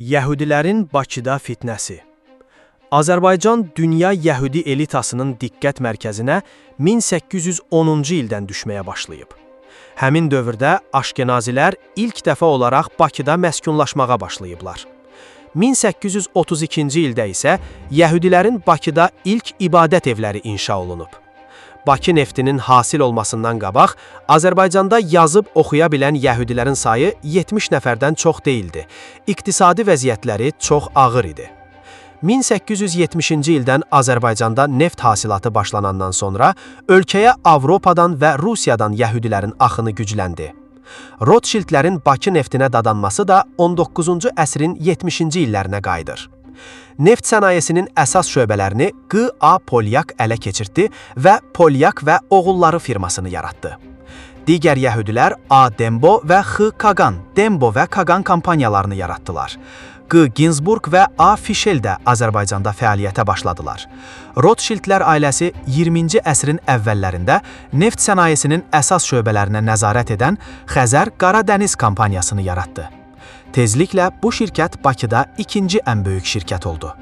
Yəhudilərin Bakıda fitnəsi. Azərbaycan dünya yəhudi elitasının diqqət mərkəzinə 1810-cu ildən düşməyə başlayıb. Həmin dövrdə Aşkenazilər ilk dəfə olaraq Bakıda məskunlaşmağa başlayıblar. 1832-ci ildə isə yəhudilərin Bakıda ilk ibadət evləri inşa olunub. Bakı neftinin hasil olmasından qabaq, Azərbaycanda yazıb oxuya bilən yəhudilərin sayı 70 nəfərdən çox deyildi. İqtisadi vəziyyətləri çox ağır idi. 1870-ci ildən Azərbaycanda neft hasilatı başlanandan sonra ölkəyə Avropadan və Rusiyadan yəhudilərin axını gücləndi. Rothschildlərin Bakı neftinə dadanması da 19-cu əsrin 70-ci illərinə qayıdır. Neft sənayesinin əsas şöbələrini Q.A. Polyak ələ keçirtdi və Polyak və oğulları firmasını yaratdı. Digər yəhudilər A. Dembo və X. Kagan, Dembo və Kagan kampaniyalarını yaratdılar. G. Ginsburg və A. Fişel də Azərbaycanda fəaliyyətə başladılar. Rothschildlər ailəsi 20-ci əsrin əvvəllərində neft sənayesinin əsas şöbələrinə nəzarət edən Xəzər Qara Dəniz kampaniyasını yaratdı. Tezliklə bu şirkət Bakıda ikinci ən böyük şirkət oldu.